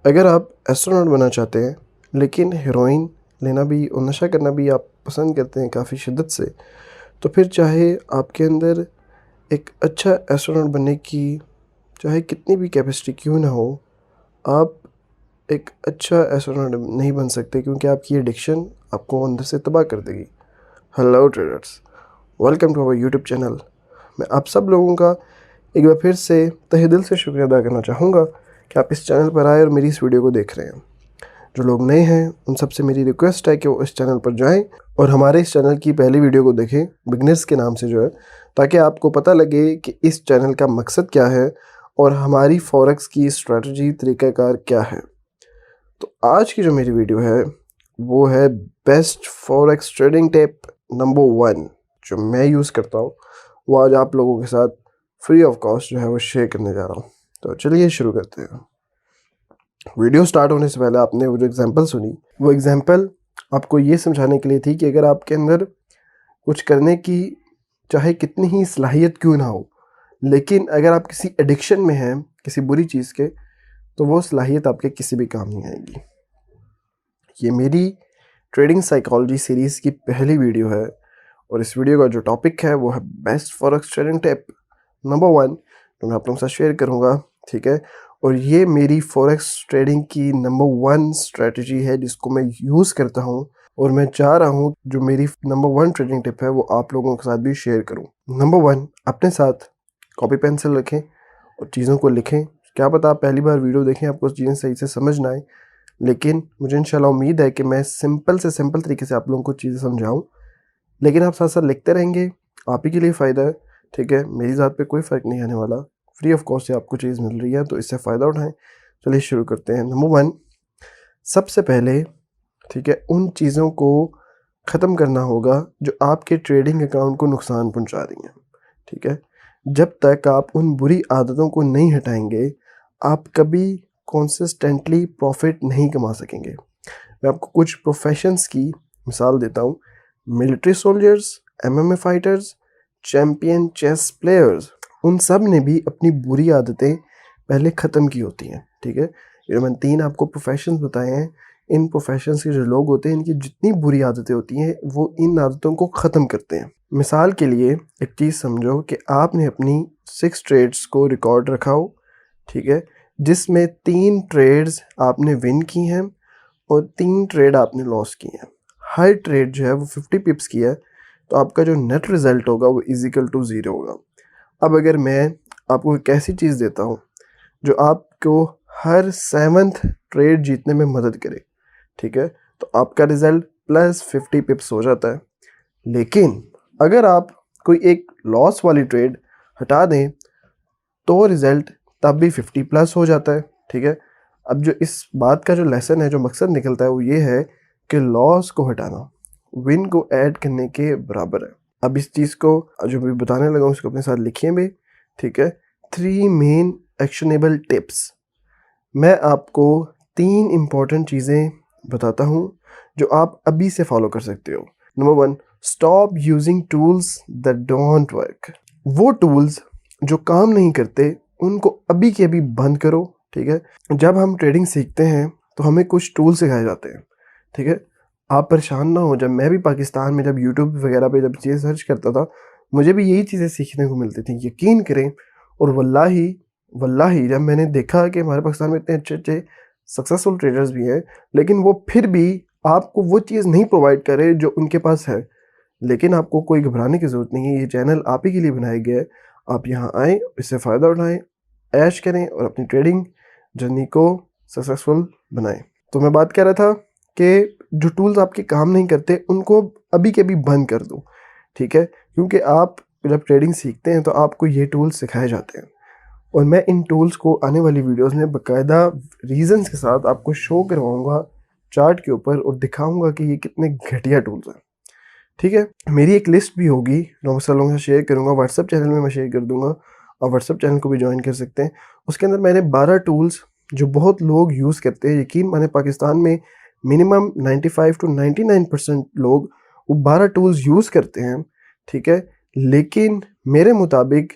अगर आप एस्ट्रोनॉट बनना चाहते हैं लेकिन हीरोइन लेना भी और नशा करना भी आप पसंद करते हैं काफ़ी शिद्दत से, तो फिर चाहे आपके अंदर एक अच्छा एस्ट्रोनॉट बनने की चाहे कितनी भी कैपेसिटी क्यों ना हो, आप एक अच्छा एस्ट्रोनॉट नहीं बन सकते क्योंकि आपकी एडिक्शन आपको अंदर से तबाह कर देगी। Hello traders, welcome to our YouTube channel. मैं आप सब लोगों का एक बार फिर से तहे दिल से शुक्रिया अदा करना चाहूँगा कि आप इस चैनल पर आए और मेरी इस वीडियो को देख रहे हैं। जो लोग नए हैं उन सबसे मेरी रिक्वेस्ट है कि वो इस चैनल पर जाएं और हमारे इस चैनल की पहली वीडियो को देखें, बिगनर्स के नाम से जो है, ताकि आपको पता लगे कि इस चैनल का मकसद क्या है और हमारी फॉरेक्स की स्ट्रेटजी तरीक़ाकार क्या है। तो आज की जो मेरी वीडियो है वो है best forex trading tip number 1 जो मैं यूज़ करता हूँ, वो आज आप लोगों के साथ फ्री ऑफ कॉस्ट जो है वो शेयर करने जा रहा हूँ। तो चलिए शुरू करते हैं। वीडियो स्टार्ट होने से पहले आपने वो जो एग्जांपल सुनी, वो एग्जांपल आपको ये समझाने के लिए थी कि अगर आपके अंदर कुछ करने की चाहे कितनी ही सलाहियत क्यों ना हो, लेकिन अगर आप किसी एडिक्शन में हैं किसी बुरी चीज़ के, तो वो सलाहियत आपके किसी भी काम नहीं आएगी। ये मेरी ट्रेडिंग साइकोलॉजी सीरीज़ की पहली वीडियो है और इस वीडियो का जो टॉपिक है वो है best forex trading tip number 1 जो मैं आप लोगों के साथ शेयर करूँगा। ठीक है, और ये मेरी फॉरेक्स ट्रेडिंग की नंबर 1 स्ट्रेटजी है जिसको मैं यूज़ करता हूँ और मैं चाह रहा हूँ जो मेरी नंबर 1 ट्रेडिंग टिप है वो आप लोगों के साथ भी शेयर करूँ। नंबर 1, अपने साथ कॉपी पेंसिल रखें और चीज़ों को लिखें। क्या पता आप पहली बार वीडियो देखें आपको चीज़ें सही से समझ ना आए, लेकिन मुझे इंशाल्लाह उम्मीद है कि मैं सिंपल से सिंपल तरीके से आप लोगों को चीज़ें समझाऊँ, लेकिन आप साथ साथ लिखते रहेंगे, आप ही के लिए फ़ायदा है। ठीक है, मेरी ज़ात पे कोई फ़र्क नहीं आने वाला, फ्री ऑफ कॉस्ट से आपको चीज़ मिल रही है तो इससे फ़ायदा उठाएं। चलिए शुरू करते हैं। नंबर 1, सबसे पहले ठीक है उन चीज़ों को ख़त्म करना होगा जो आपके ट्रेडिंग अकाउंट को नुकसान पहुंचा रही हैं। ठीक है, जब तक आप उन बुरी आदतों को नहीं हटाएंगे आप कभी कॉन्सिस्टेंटली प्रॉफिट नहीं कमा सकेंगे। मैं आपको कुछ प्रोफेशंस की मिसाल देता हूँ। Military soldiers, MMA fighters, champion chess players, उन सब ने भी अपनी बुरी आदतें पहले ख़त्म की होती हैं। ठीक है, ये मैंने 3 आपको प्रोफेशंस बताए हैं। इन प्रोफेशंस के जो लोग होते हैं इनकी जितनी बुरी आदतें होती हैं वो इन आदतों को ख़त्म करते हैं। मिसाल के लिए एक चीज़ समझो कि आपने अपनी 6 ट्रेड्स को रिकॉर्ड रखा हो, ठीक है, जिसमें 3 ट्रेड्स आपने विन की हैं और 3 ट्रेड आपने लॉस की हैं। हर ट्रेड जो है वो 50 पिप्स की है, तो आपका जो नेट रिज़ल्ट होगा वो इज़िकल टू 0 होगा। अब अगर मैं आपको एक ऐसी चीज़ देता हूँ जो आपको हर 7th ट्रेड जीतने में मदद करे, ठीक है, तो आपका रिज़ल्ट प्लस 50 पिप्स हो जाता है। लेकिन अगर आप कोई एक लॉस वाली ट्रेड हटा दें तो रिज़ल्ट तब भी 50 प्लस हो जाता है। ठीक है, अब जो इस बात का जो लेसन है, जो मकसद निकलता है वो ये है कि लॉस को हटाना विन को ऐड करने के बराबर है। अब इस चीज़ को जो मैं बताने लगा हूँ उसको अपने साथ लिखिए भी। ठीक है, 3 मेन एक्शनेबल टिप्स। मैं आपको 3 इम्पॉर्टेंट चीज़ें बताता हूँ जो आप अभी से फॉलो कर सकते हो। Number 1, stop using tools that don't work. वो टूल्स जो काम नहीं करते उनको अभी के अभी बंद करो। ठीक है, जब हम ट्रेडिंग सीखते हैं तो हमें कुछ टूल सिखाए जाते हैं। ठीक है, आप परेशान ना हो, जब मैं भी पाकिस्तान में जब यूट्यूब वगैरह पे जब चीज़ें सर्च करता था मुझे भी यही चीज़ें सीखने को मिलती थी, यकीन करें। और वल्लाही वल्लाही जब मैंने देखा कि हमारे पाकिस्तान में इतने अच्छे अच्छे सक्सेसफुल ट्रेडर्स भी हैं, लेकिन वो फिर भी आपको वो चीज़ नहीं प्रोवाइड करे जो उनके पास है, लेकिन आपको कोई घबराने की ज़रूरत नहीं है। ये चैनल आप ही के लिए बनाया गया है। आप यहाँ आएँ, इससे फ़ायदा उठाएँ, ऐश करें और अपनी ट्रेडिंग जर्नी को सक्सेसफुल बनाएं। तो मैं बात कर रहा था कि जो टूल्स आपके काम नहीं करते उनको अभी के अभी बंद कर दो। ठीक है, क्योंकि आप जब ट्रेडिंग सीखते हैं तो आपको ये टूल्स सिखाए जाते हैं और मैं इन टूल्स को आने वाली वीडियोस में बाकायदा रीजंस के साथ आपको शो करवाऊंगा चार्ट के ऊपर और दिखाऊंगा कि ये कितने घटिया टूल्स हैं। ठीक है, मेरी एक लिस्ट भी होगी जो मैं लोगों से शेयर करूंगा, व्हाट्सएप चैनल में मैं शेयर कर दूंगा, और व्हाट्सएप चैनल को भी ज्वाइन कर सकते हैं। उसके अंदर मैंने 12 टूल्स जो बहुत लोग यूज़ करते हैं, यकीन माने पाकिस्तान में मिनिमम 95 to 99% लोग वो 12 टूल्स यूज़ करते हैं। ठीक है, लेकिन मेरे मुताबिक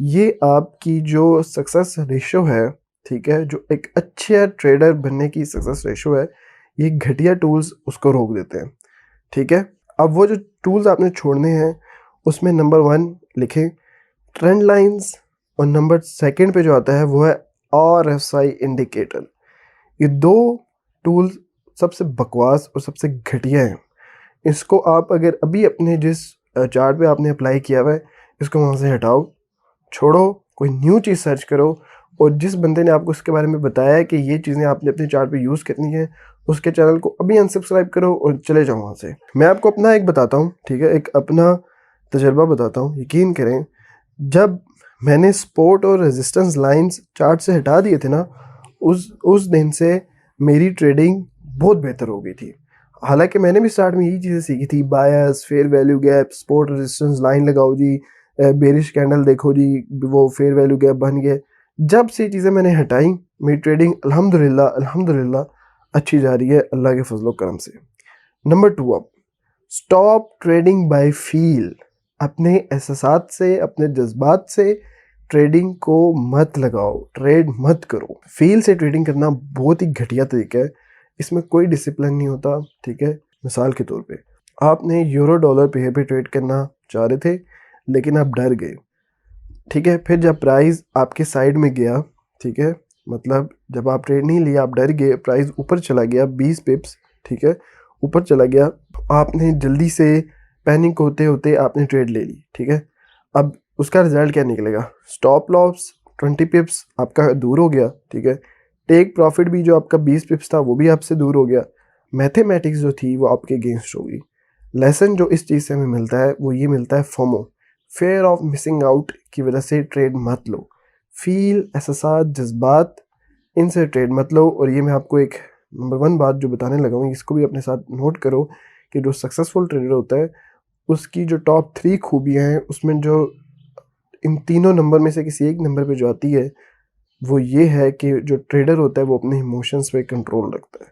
ये आपकी जो सक्सेस रेशो है, ठीक है, जो एक अच्छा ट्रेडर बनने की सक्सेस रेशो है, ये घटिया टूल्स उसको रोक देते हैं। ठीक है, अब वो जो टूल्स आपने छोड़ने हैं उसमें नंबर 1 लिखें ट्रेंड लाइंस, और नंबर 2 पे जो आता है वो है RSI इंडिकेटर। ये 2 टूल्स सबसे बकवास और सबसे घटिया हैं। इसको आप अगर अभी अपने जिस चार्ट पे आपने अप्लाई किया हुआ है, इसको वहाँ से हटाओ, छोड़ो, कोई न्यू चीज़ सर्च करो, और जिस बंदे ने आपको इसके बारे में बताया है कि ये चीज़ें आपने अपने चार्ट पे यूज़ करनी है, उसके चैनल को अभी अनसब्सक्राइब करो और चले जाओ वहाँ से। मैं आपको अपना एक बताता हूँ, ठीक है, एक अपना तजर्बा बताता हूँ। यकीन करें, जब मैंने सपोर्ट और रेजिस्टेंस लाइंस चार्ट से हटा दिए थे ना, उस दिन से मेरी ट्रेडिंग बहुत बेहतर हो गई थी। हालांकि मैंने भी स्टार्ट में यही चीज़ें सीखी थी, bias, fair value gap, support resistance line लगाओ जी, बेरिश कैंडल देखो जी, वो फेयर वैल्यू गैप बन गया। जब से चीज़ें मैंने हटाई, मेरी ट्रेडिंग अल्हम्दुलिल्लाह अच्छी जा रही है अल्लाह के फजलो करम से। नंबर 2, अब स्टॉप ट्रेडिंग बाय फील। अपने एहसासात से, अपने जज्बात से ट्रेडिंग को मत लगाओ, ट्रेड मत करो। फील से ट्रेडिंग करना बहुत ही घटिया तरीका है, इसमें कोई डिसिप्लिन नहीं होता। ठीक है, मिसाल के तौर पे आपने यूरो डॉलर पेयर पे ट्रेड करना चाह रहे थे, लेकिन आप डर गए। ठीक है, फिर जब प्राइस आपके साइड में गया, ठीक है, मतलब जब आप ट्रेड नहीं लिया, आप डर गए, प्राइस ऊपर चला गया 20 पिप्स, ठीक है, ऊपर चला गया, आपने जल्दी से पैनिक होते होते आपने ट्रेड ले ली। ठीक है, अब उसका रिजल्ट क्या निकलेगा? स्टॉप लॉस 20 पिप्स आपका दूर हो गया। ठीक है, टेक प्रॉफिट भी जो आपका 20 पिप्स था वो भी आपसे दूर हो गया। मैथमेटिक्स जो थी वो आपके अगेंस्ट हो गई। लेसन जो इस चीज़ से हमें मिलता है वो ये मिलता है, FOMO, fair of missing out की वजह से ट्रेड मत लो। फील, एहसास, जज्बात, इनसे ट्रेड मत लो। और ये मैं आपको एक नंबर 1 बात जो बताने लगा हूँ, इसको भी अपने साथ नोट करो कि जो सक्सेसफुल ट्रेडर होता है उसकी जो टॉप 3 खूबियाँ हैं, उसमें जो इन तीनों नंबर में से किसी एक नंबर पे जो आती है वो ये है कि जो ट्रेडर होता है वो अपने इमोशंस पे कंट्रोल रखता है।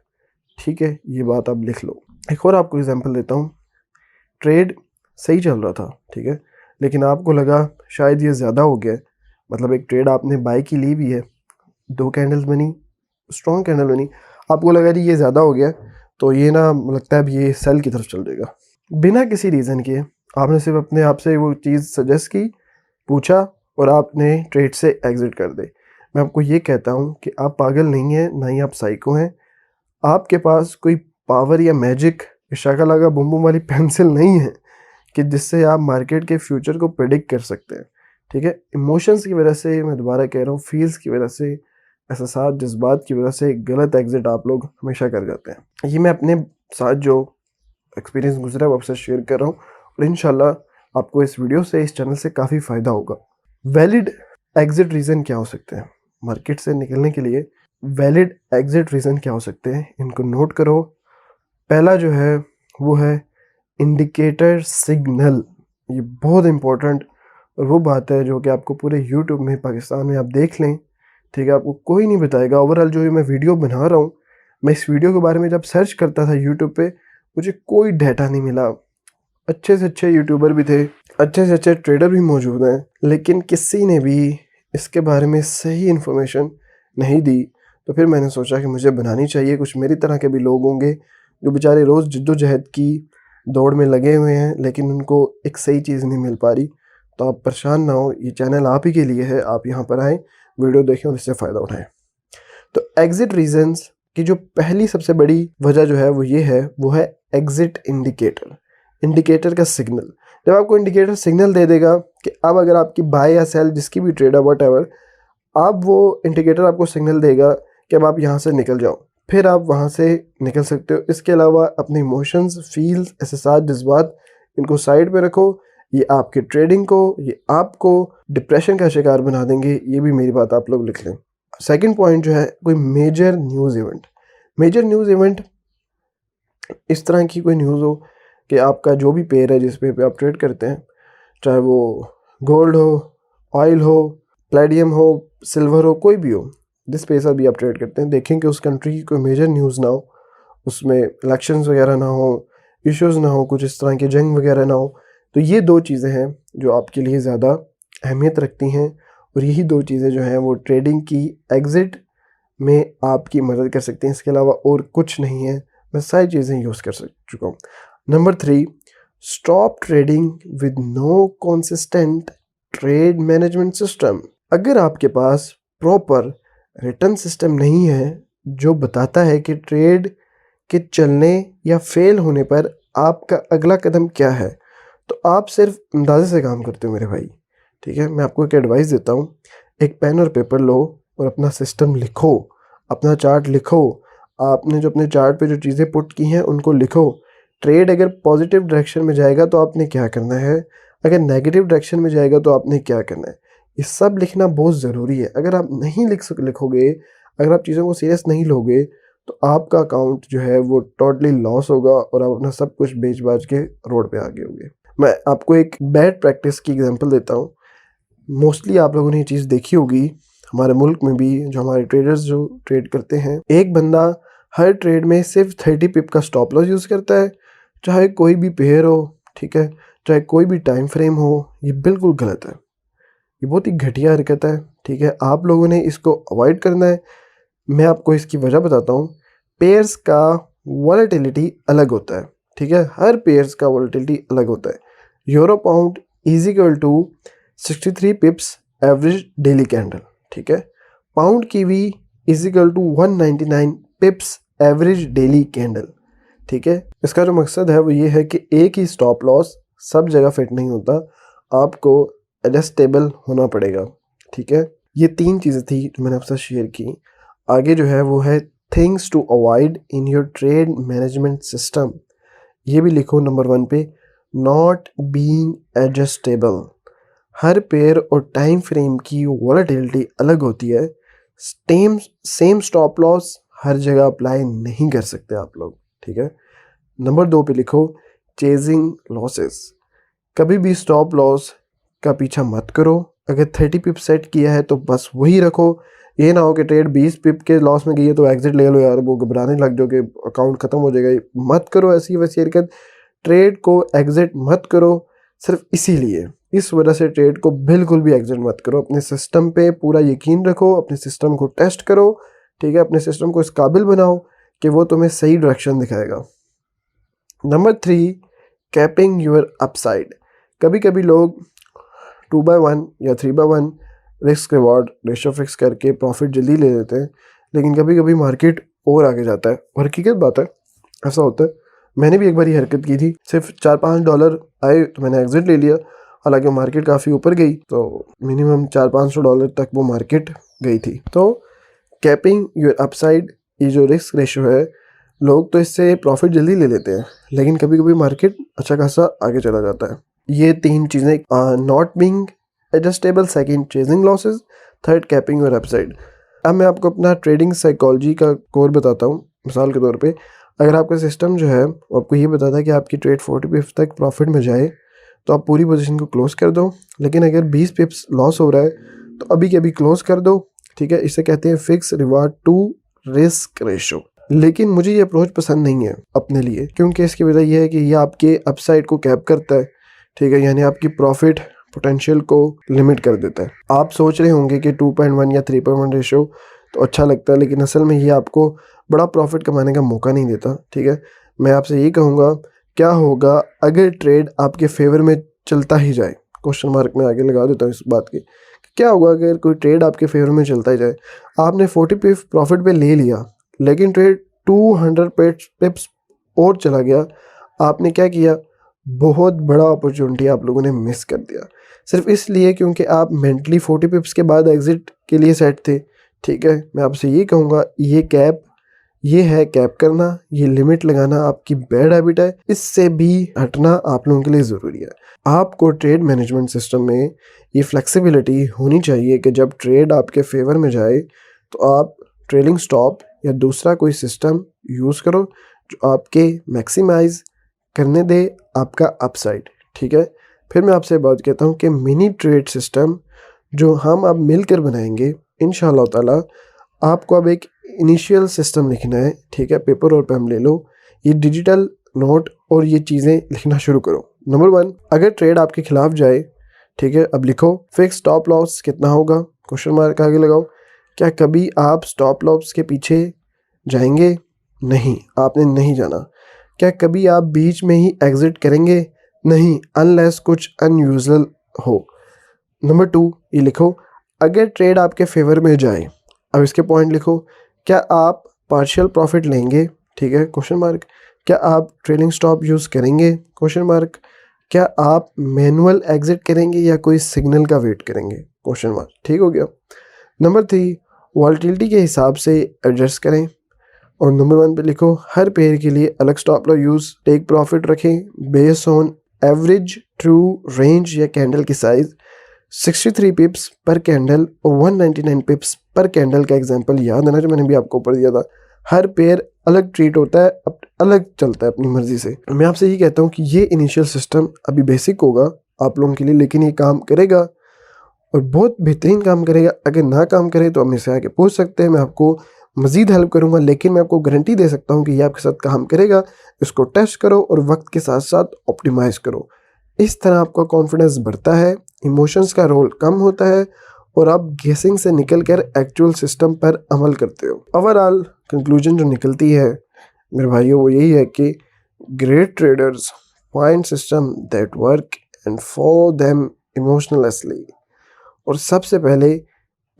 ठीक है, ये बात आप लिख लो। एक और आपको एग्जांपल देता हूँ। ट्रेड सही चल रहा था, ठीक है, लेकिन आपको लगा शायद ये ज़्यादा हो गया है। मतलब एक ट्रेड आपने बाय की ली भी है, 2 कैंडल्स बनी, स्ट्रॉन्ग कैंडल बनी, आपको लगा जी ये ज़्यादा हो गया, तो ये ना लगता है अब ये सेल की तरफ चल जाएगा। बिना किसी रीज़न के आपने सिर्फ अपने आप से वो चीज़ सजेस्ट की, पूछा, और आपने ट्रेड से एग्ज़िट कर दे। मैं आपको ये कहता हूँ कि आप पागल नहीं हैं, ना ही आप साइको हैं। आपके पास कोई पावर या मैजिक शाका-लाका बूम बूम वाली पेंसिल नहीं है कि जिससे आप मार्केट के फ्यूचर को प्रेडिक्ट कर सकते हैं। ठीक है, इमोशंस की वजह से, मैं दोबारा कह रहा हूँ, फील्स की वजह से, एहसास, जज्बात की वजह से गलत एग्ज़िट आप लोग हमेशा कर जाते हैं। ये मैं अपने साथ जो एक्सपीरियंस गुजरा है वो आपसे शेयर कर रहा हूँ, और इंशाल्लाह आपको इस वीडियो से, इस चैनल से काफ़ी फ़ायदा होगा। वैलिड एग्ज़िट रीज़न क्या हो सकते हैं मार्केट से निकलने के लिए? वैलिड एग्ज़िट रीज़न क्या हो सकते हैं, इनको नोट करो। पहला जो है वो है इंडिकेटर सिग्नल। ये बहुत इम्पोर्टेंट और वो बात है जो कि आपको पूरे यूट्यूब में, पाकिस्तान में आप देख लें, ठीक है, आपको कोई नहीं बताएगा। ओवरऑल जो मैं वीडियो बना रहा हूँ, मैं इस वीडियो के बारे में जब सर्च करता था यूट्यूब पे, मुझे कोई डाटा नहीं मिला। अच्छे से अच्छे यूट्यूबर भी थे, अच्छे से अच्छे ट्रेडर भी मौजूद हैं, लेकिन किसी ने भी इसके बारे में सही इन्फॉर्मेशन नहीं दी। तो फिर मैंने सोचा कि मुझे बनानी चाहिए। कुछ मेरी तरह के भी लोग होंगे जो बेचारे रोज़ जद्दोजहद की दौड़ में लगे हुए हैं, लेकिन उनको एक सही चीज़ नहीं मिल पा रही। तो आप परेशान ना हो, ये चैनल आप ही के लिए है। आप यहाँ पर आएँ, वीडियो देखें और इससे फ़ायदा उठाएँ। तो एग्ज़िट रीजंस की जो पहली सबसे बड़ी वजह जो है वो ये है, वो है एग्ज़िट इंडिकेटर। इंडिकेटर का सिग्नल, जब आपको इंडिकेटर सिग्नल दे देगा कि अब अगर आपकी बाय या सेल जिसकी भी ट्रेड है व्हाटएवर, अब वो इंडिकेटर आपको सिग्नल देगा कि अब आप यहाँ से निकल जाओ, फिर आप वहाँ से निकल सकते हो। इसके अलावा अपने इमोशंस, फील्स, एहसास, जज्बात, इनको साइड पे रखो। ये आपके ट्रेडिंग को, ये आपको डिप्रेशन का शिकार बना देंगे। ये भी मेरी बात आप लोग लिख लें। सेकंड पॉइंट जो है, कोई major news event. Major news event इस तरह की कोई न्यूज़ हो कि आपका जो भी पेयर है जिस पे आप ट्रेड करते हैं, चाहे वो गोल्ड हो, ऑयल हो, प्लेटिनम हो, सिल्वर हो, कोई भी हो, जिस पे भी आप ट्रेड करते हैं, देखें कि उस कंट्री की कोई मेजर न्यूज़ ना हो, उसमें इलेक्शंस वगैरह ना हो, इश्यूज़ ना हो, कुछ इस तरह की जंग वगैरह ना हो। तो ये 2 चीज़ें हैं जो आपके लिए ज़्यादा अहमियत रखती हैं, और यही 2 चीज़ें जो हैं वो ट्रेडिंग की एग्ज़िट में आपकी मदद कर सकती हैं। इसके अलावा और कुछ नहीं है, मैं सारी चीज़ें यूज़ कर चुका हूँ। Number 3, stop trading with no consistent trade management system. अगर आपके पास प्रॉपर रिटर्न सिस्टम नहीं है जो बताता है कि ट्रेड के चलने या फेल होने पर आपका अगला कदम क्या है, तो आप सिर्फ अंदाजे से काम करते हो मेरे भाई। ठीक है, मैं आपको एक एडवाइस देता हूँ, एक पेन और पेपर लो और अपना सिस्टम लिखो, अपना चार्ट लिखो। आपने जो अपने चार्ट पे जो चीज़ें पुट की हैं उनको लिखो। ट्रेड अगर पॉजिटिव डायरेक्शन में जाएगा तो आपने क्या करना है, अगर नेगेटिव डायरेक्शन में जाएगा तो आपने क्या करना है, ये सब लिखना बहुत ज़रूरी है। अगर आप नहीं लिखोगे, अगर आप चीज़ों को सीरियस नहीं लोगे, तो आपका अकाउंट जो है वो टोटली लॉस होगा और आप अपना सब कुछ बेच बाच के रोड पे आ गए होंगे। मैं आपको एक बैड प्रैक्टिस की एग्जांपल देता हूँ। मोस्टली आप लोगों ने ये चीज़ देखी होगी, हमारे मुल्क में भी जो हमारे ट्रेडर्स जो ट्रेड करते हैं, एक बंदा हर ट्रेड में सिर्फ 30 पिप का स्टॉप लॉस यूज़ करता है, चाहे कोई भी पेयर हो, ठीक है, चाहे कोई भी टाइम फ्रेम हो। ये बिल्कुल गलत है, ये बहुत ही घटिया हरकत है। ठीक है, आप लोगों ने इसको अवॉइड करना है। मैं आपको इसकी वजह बताता हूँ। पेयर्स का वॉलेटिलिटी अलग होता है, ठीक है, हर पेयर्स का वॉलेटिलिटी अलग होता है। Euro pound is equal to 63 pips average daily candle, ठीक है। Pound kiwi is equal to 199 pips average daily candle, ठीक है। इसका जो मकसद है वो ये है कि एक ही स्टॉप लॉस सब जगह फिट नहीं होता, आपको एडजस्टेबल होना पड़ेगा, ठीक है। ये 3 चीज़ें थी जो मैंने आपसे शेयर की। आगे जो है वो है things to avoid in your trade management system. ये भी लिखो नंबर 1 पे, नॉट बीइंग एडजस्टेबल। हर पेयर और टाइम फ्रेम की वॉलेटिलिटी अलग होती है। सेम स्टॉप लॉस हर जगह अप्लाई नहीं कर सकते आप लोग, ठीक है। नंबर 2 पे लिखो, चेजिंग लॉसेस। कभी भी स्टॉप लॉस का पीछा मत करो। अगर 30 पिप सेट किया है तो बस वही रखो। ये ना हो कि ट्रेड 20 पिप के लॉस में गई है तो एग्जिट ले लो यार, वो घबराने लग जाओ कि अकाउंट ख़त्म हो जाएगा। मत करो ऐसी वैसी हरकत, ट्रेड को एग्जिट मत करो। सिर्फ इसीलिए, इस वजह से ट्रेड को बिल्कुल भी एग्जिट मत करो। अपने सिस्टम पे पूरा यकीन रखो, अपने सिस्टम को टेस्ट करो, ठीक है। अपने सिस्टम को इस काबिल बनाओ कि वो तुम्हें सही डायरेक्शन दिखाएगा। Number 3, capping your upside. कभी कभी लोग 2/1 या 3/1 रिस्क रिवॉर्ड रेशो फिक्स करके प्रॉफिट जल्दी ले लेते हैं, लेकिन कभी कभी मार्केट और आगे जाता है और हकीकत बात है ऐसा होता है। मैंने भी एक बार हरकत की थी, सिर्फ $4-5 आए तो मैंने एग्जिट ले लिया। हालांकि मार्केट काफ़ी ऊपर गई तो मिनिमम $400-500 तक वो मार्केट गई थी। तो कैपिंग योर अपसाइड, ये जो रिस्क रेशो है, लोग तो इससे प्रॉफिट जल्दी ले लेते हैं, लेकिन कभी कभी मार्केट अच्छा खासा आगे चला जाता है। ये 3 चीज़ें, not being adjustable, second chasing losses, third capping और अपसाइड। अब मैं आपको अपना ट्रेडिंग साइकोलॉजी का कोर बताता हूँ। मिसाल के तौर पे, अगर आपका सिस्टम जो है वो आपको ये बताता है कि आपकी ट्रेड 40 पिप्स तक प्रॉफिट में जाए तो आप पूरी पोजीशन को क्लोज कर दो, लेकिन अगर 20 पिप्स लॉस हो रहा है तो अभी के अभी क्लोज कर दो, ठीक है। इसे कहते हैं fix reward to risk ratio. लेकिन मुझे ये अप्रोच पसंद नहीं है अपने लिए, क्योंकि इसकी वजह यह है कि ये आपके अपसाइड को कैप करता है, ठीक है, यानी आपकी प्रॉफिट पोटेंशियल को लिमिट कर देता है। आप सोच रहे होंगे कि 2.1 या 3.1 रेशो तो अच्छा लगता है, लेकिन असल में ये आपको बड़ा प्रॉफिट कमाने का मौका नहीं देता, ठीक है। मैं आपसे यही कहूँगा, क्या होगा अगर ट्रेड आपके फेवर में चलता ही जाए, क्वेश्चन मार्क में आगे लगा देता हूँ इस बात की, क्या होगा अगर कोई ट्रेड आपके फेवर में चलता ही जाए। आपने 40 पिप प्रॉफिट पे ले लिया, लेकिन ट्रेड 200 पिप्स और चला गया, आपने क्या किया, बहुत बड़ा अपॉर्चुनिटी आप लोगों ने मिस कर दिया, सिर्फ इसलिए क्योंकि आप मेंटली 40 पिप्स के बाद एग्जिट के लिए सेट थे, ठीक है। मैं आपसे ये कहूँगा, ये है कैप करना, ये लिमिट लगाना आपकी बैड हैबिट है, इससे भी हटना आप लोगों के लिए ज़रूरी है। आपको ट्रेड मैनेजमेंट सिस्टम में ये फ्लेक्सिबिलिटी होनी चाहिए कि जब ट्रेड आपके फेवर में जाए तो आप ट्रेलिंग स्टॉप या दूसरा कोई सिस्टम यूज़ करो जो आपके मैक्सिमाइज करने दे आपका अपसाइड, ठीक है। फिर मैं आपसे बात कहता हूँ कि मिनी ट्रेड सिस्टम जो हम अब मिलकर बनाएंगे इंशाल्लाह ताला। आपको अब एक इनिशियल सिस्टम लिखना है, ठीक है। पेपर और पेन ले लो, ये डिजिटल नोट और ये चीज़ें लिखना शुरू करो। नंबर 1, अगर ट्रेड आपके खिलाफ जाए, ठीक है, अब लिखो फिक्स स्टॉप लॉस कितना होगा, क्वेश्चन मार्क आगे लगाओ। क्या कभी आप स्टॉप लॉस के पीछे जाएंगे? नहीं, आपने नहीं जाना। क्या कभी आप बीच में ही एग्जिट करेंगे? नहीं, अनलेस कुछ अनयूजुअल हो। नंबर 2 ये लिखो, अगर ट्रेड आपके फेवर में जाए, अब इसके पॉइंट लिखो, क्या आप पार्शियल प्रॉफिट लेंगे? ठीक है, क्वेश्चन मार्क। क्या आप ट्रेलिंग स्टॉप यूज़ करेंगे? Question mark. क्या आप मैनुअल एग्जिट करेंगे या कोई सिग्नल का वेट करेंगे? Question mark. ठीक हो गया। नंबर 3 वॉलेटिलिटी के हिसाब से एडजस्ट करें। और नंबर 1 पे लिखो, हर पेयर के लिए अलग stop loss use, take profit रखें based on average true range या कैंडल की साइज़। 63 पिप्स पर कैंडल और 199 पिप्स पर कैंडल का एग्जांपल याद है ना, जो मैंने भी आपको ऊपर दिया था। हर पेयर अलग ट्रीट होता है, अलग चलता है अपनी मर्जी से। मैं आपसे यही कहता हूँ कि ये इनिशियल सिस्टम अभी बेसिक होगा आप लोगों के लिए, लेकिन ये काम करेगा और बहुत बेहतरीन काम करेगा। अगर ना काम करे तो आप मेरे से आके पूछ सकते हैं, मैं आपको मज़ीद हेल्प करूँगा, लेकिन मैं आपको गारंटी दे सकता हूँ कि ये आपके साथ काम करेगा। इसको टेस्ट करो और वक्त के साथ साथ ऑप्टिमाइज़ करो। इस तरह आपका कॉन्फिडेंस बढ़ता है, इमोशंस का रोल कम होता है और आप गेसिंग से निकलकर एक्चुअल सिस्टम पर अमल करते हो। ओवरऑल कंक्लूजन जो निकलती है मेरे भाइयों वो यही है कि great traders find system that work and follow them emotionlessly. और सबसे पहले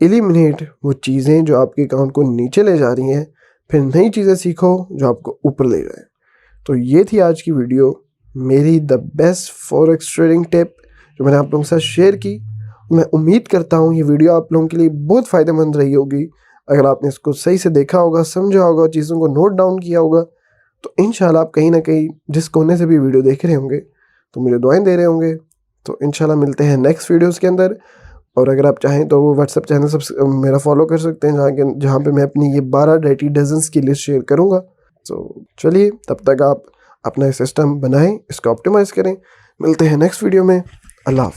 एलिमिनेट वो चीज़ें जो आपके अकाउंट को नीचे ले जा रही हैं, फिर नई चीज़ें सीखो जो आपको ऊपर ले जाए। तो ये थी आज की वीडियो, मेरी the best forex trading tip जो मैंने आप लोगों के साथ शेयर की। मैं उम्मीद करता हूँ ये वीडियो आप लोगों के लिए बहुत फ़ायदेमंद रही होगी। अगर आपने इसको सही से देखा होगा, समझा होगा, चीज़ों को नोट डाउन किया होगा, तो इंशाल्लाह आप कहीं ना कहीं जिस कोने से भी वीडियो देख रहे होंगे तो मुझे दुआएं दे रहे होंगे। तो इंशाल्लाह मिलते हैं नेक्स्ट वीडियोज़ के अंदर। और अगर आप चाहें तो वो व्हाट्सएप चैनल सब मेरा फॉलो कर सकते हैं, जहाँ पे मैं अपनी ये 12 डाइटी डजन्स की लिस्ट शेयर करूँगा। तो चलिए, तब तक आप अपना सिस्टम बनाएं, इसको ऑप्टिमाइज़ करें। मिलते हैं नेक्स्ट वीडियो में। अल्लाह हाफ़िज़।